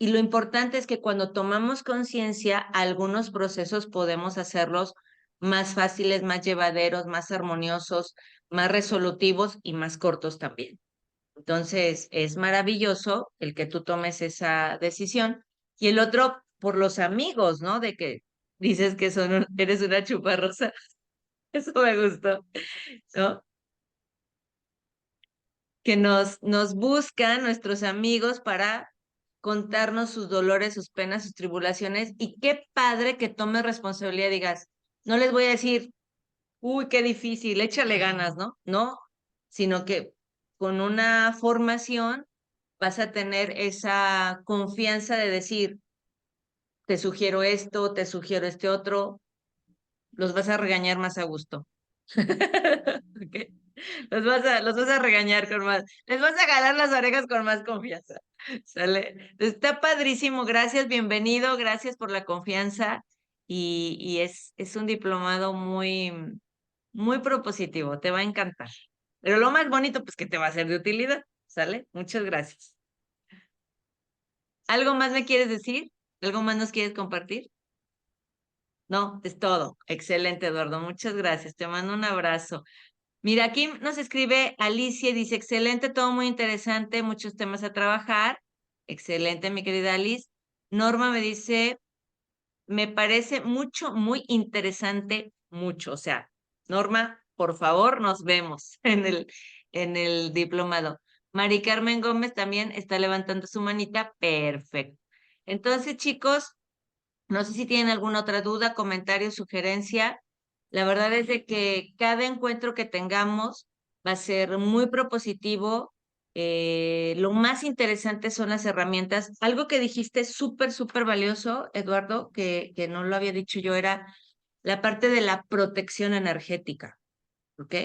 Y lo importante es que cuando tomamos conciencia, algunos procesos podemos hacerlos más fáciles, más llevaderos, más armoniosos, más resolutivos y más cortos también. Entonces, es maravilloso el que tú tomes esa decisión. Y el otro, por los amigos, ¿no? De que dices que eres una chuparrosa. Eso me gustó, ¿no? Que nos buscan nuestros amigos para contarnos sus dolores, sus penas, sus tribulaciones. Y qué padre que tomes responsabilidad y digas, no les voy a decir, uy, qué difícil, échale ganas, ¿no? No, sino que con una formación vas a tener esa confianza de decir, te sugiero esto, te sugiero este otro, los vas a regañar más a gusto. ¿Ok? Los vas a regañar con más, les vas a jalar las orejas con más confianza. ¿Sale? Está padrísimo, gracias, bienvenido, gracias por la confianza y es un diplomado muy propositivo, te va a encantar. Pero lo más bonito, pues que te va a ser de utilidad, ¿sale? Muchas gracias. ¿Algo más me quieres decir? ¿Algo más nos quieres compartir? No, es todo. Excelente, Eduardo. Muchas gracias. Te mando un abrazo. Mira, aquí nos escribe Alicia y dice, excelente, todo muy interesante, muchos temas a trabajar. Excelente, mi querida Alice. Norma me dice, me parece muy interesante, mucho. O sea, Norma, por favor, nos vemos en el diplomado. Mari Carmen Gómez también está levantando su manita. Perfecto. Entonces, chicos, no sé si tienen alguna otra duda, comentario, sugerencia. La verdad es de que cada encuentro que tengamos va a ser muy propositivo. Lo más interesante son las herramientas. Algo que dijiste súper valioso, Eduardo, que no lo había dicho yo, era la parte de la protección energética, ¿ok?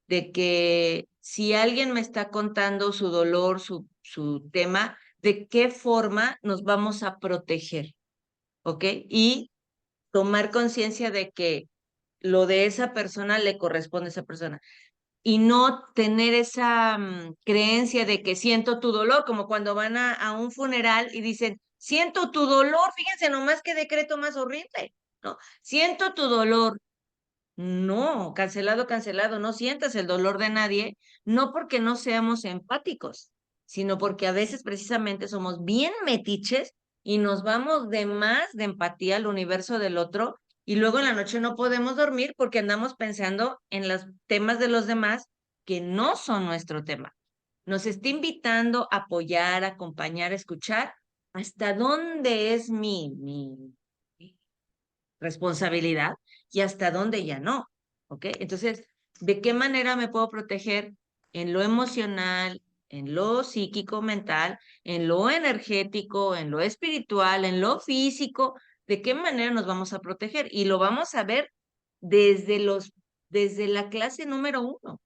De que si alguien me está contando su dolor, su tema, ¿de qué forma nos vamos a proteger? ¿Ok? Y tomar conciencia de que lo de esa persona le corresponde a esa persona y no tener esa creencia de que siento tu dolor, como cuando van a un funeral y dicen, siento tu dolor, fíjense nomás qué decreto más horrible, ¿no? Siento tu dolor. No, cancelado, no sientas el dolor de nadie, no porque no seamos empáticos, sino porque a veces precisamente somos bien metiches y nos vamos de más de empatía al universo del otro y luego en la noche no podemos dormir porque andamos pensando en los temas de los demás que no son nuestro tema. Nos está invitando a apoyar, a acompañar, a escuchar hasta dónde es mi responsabilidad y hasta dónde ya no, ¿ok? Entonces, ¿de qué manera me puedo proteger en lo emocional, en lo psíquico, mental, en lo energético, en lo espiritual, en lo físico? ¿De qué manera nos vamos a proteger? Y lo vamos a ver desde desde la clase número 1.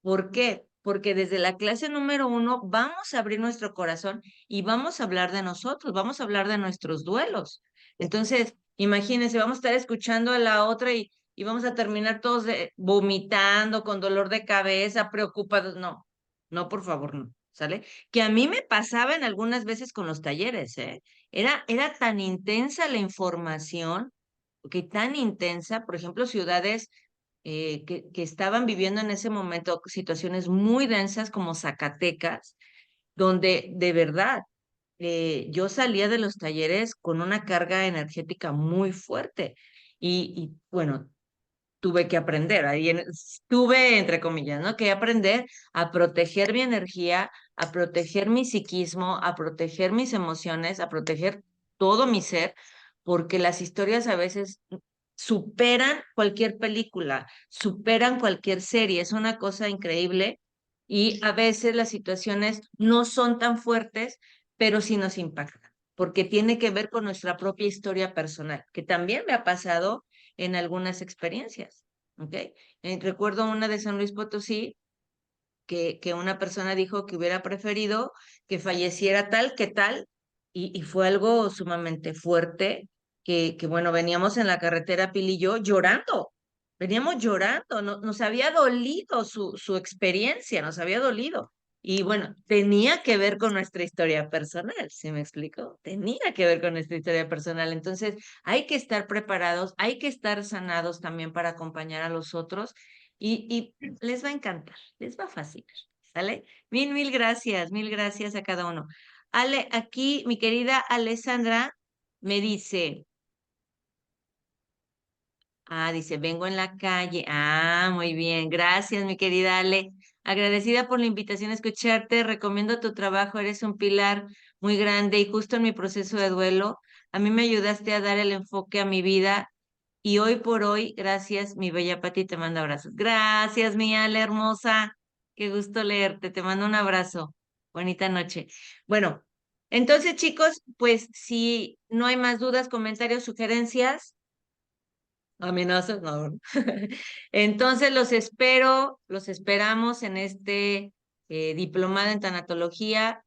¿Por qué? porque desde la clase número 1 vamos a abrir nuestro corazón y vamos a hablar de nosotros, vamos a hablar de nuestros duelos. Entonces, imagínense, vamos a estar escuchando a la otra y vamos a terminar todos vomitando, con dolor de cabeza, preocupados. No, no, por favor, no, ¿sale? Que a mí me pasaba en algunas veces con los talleres, ¿eh? Era tan intensa la información, que tan intensa, por ejemplo, ciudades que estaban viviendo en ese momento situaciones muy densas como Zacatecas, donde de verdad yo salía de los talleres con una carga energética muy fuerte y bueno, tuve que aprender, tuve entre comillas, ¿no? Que aprender a proteger mi energía, a proteger mi psiquismo, a proteger mis emociones, a proteger todo mi ser, porque las historias a veces superan cualquier película, superan cualquier serie, es una cosa increíble y a veces las situaciones no son tan fuertes, pero sí nos impactan, porque tiene que ver con nuestra propia historia personal, que también me ha pasado en algunas experiencias, ¿ok? Recuerdo una de San Luis Potosí que una persona dijo que hubiera preferido que falleciera tal que tal, y fue algo sumamente fuerte, que bueno, veníamos en la carretera Pili y yo llorando, veníamos llorando, nos había dolido su experiencia, nos había dolido. Y bueno, tenía que ver con nuestra historia personal, ¿sí me explico? Tenía que ver con nuestra historia personal. Entonces, hay que estar preparados, hay que estar sanados también para acompañar a los otros y les va a encantar, les va a fascinar, ¿sale? Mil gracias a cada uno. Ale, aquí mi querida Alessandra me dice, dice, vengo en la calle. Muy bien. Gracias, mi querida Ale. Agradecida por la invitación a escucharte. Recomiendo tu trabajo. Eres un pilar muy grande y justo en mi proceso de duelo. A mí me ayudaste a dar el enfoque a mi vida y hoy por hoy, gracias, mi bella Pati, te mando abrazos. Gracias, mi Ale hermosa. Qué gusto leerte. Te mando un abrazo. Bonita noche. Bueno, entonces, chicos, pues si no hay más dudas, comentarios, sugerencias. Amenazas, no. Entonces los esperamos en este diplomado en tanatología,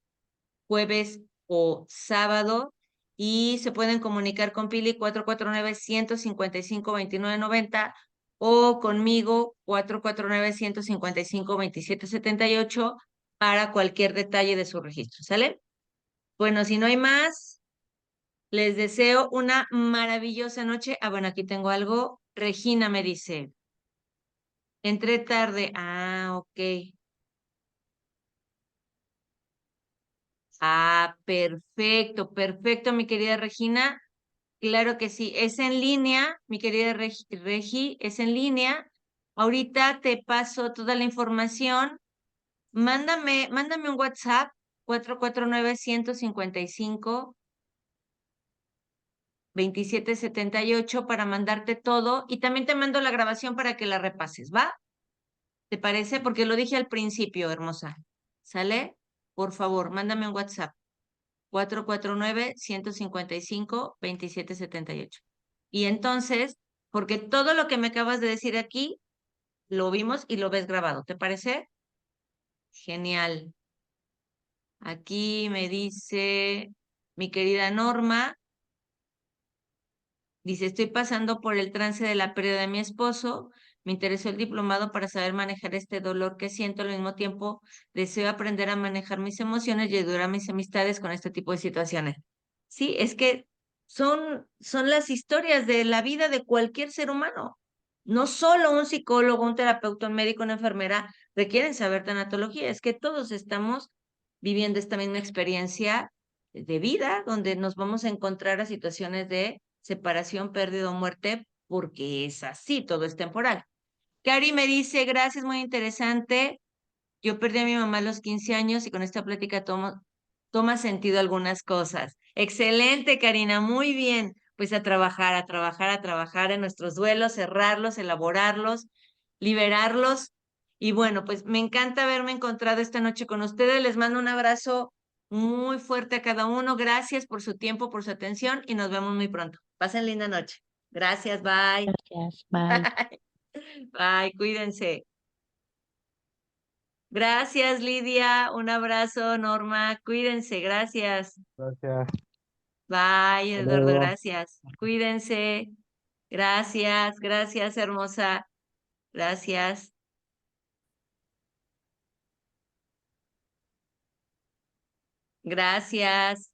jueves o sábado, y se pueden comunicar con Pili 449-155-2990 o conmigo 449-155-2778 para cualquier detalle de su registro, ¿sale? Bueno, si no hay más. Les deseo una maravillosa noche. Bueno, aquí tengo algo. Regina me dice, entré tarde. Ok. Perfecto, perfecto, mi querida Regina. Claro que sí. Es en línea, mi querida Regi, es en línea. Ahorita te paso toda la información. Mándame un WhatsApp, 449-155-2778 para mandarte todo y también te mando la grabación para que la repases, ¿va? ¿Te parece? Porque lo dije al principio, hermosa. ¿Sale? Por favor, mándame un WhatsApp. 449-155-2778. Y entonces, porque todo lo que me acabas de decir aquí, lo vimos y lo ves grabado. ¿Te parece? Genial. Aquí me dice mi querida Norma. Dice, estoy pasando por el trance de la pérdida de mi esposo. Me interesó el diplomado para saber manejar este dolor que siento. Al mismo tiempo, deseo aprender a manejar mis emociones y ayudar a mis amistades con este tipo de situaciones. Sí, es que son las historias de la vida de cualquier ser humano. No solo un psicólogo, un terapeuta, un médico, una enfermera requieren saber tanatología. Es que todos estamos viviendo esta misma experiencia de vida, donde nos vamos a encontrar a situaciones de separación, pérdida o muerte, porque es así, todo es temporal. Cari me dice, gracias, muy interesante. Yo perdí a mi mamá a los 15 años y con esta plática toma sentido algunas cosas. Excelente, Karina, muy bien. Pues a trabajar, a trabajar, a trabajar en nuestros duelos, cerrarlos, elaborarlos, liberarlos. Y bueno, pues me encanta haberme encontrado esta noche con ustedes. Les mando un abrazo muy fuerte a cada uno. Gracias por su tiempo, por su atención y nos vemos muy pronto. Pasen linda noche. Gracias, bye. Gracias, bye. Bye, cuídense. Gracias, Lidia. Un abrazo, Norma. Cuídense, gracias. Gracias. Bye, Hasta Eduardo, luego. gracias. Cuídense. Gracias, gracias, hermosa. Gracias. Gracias.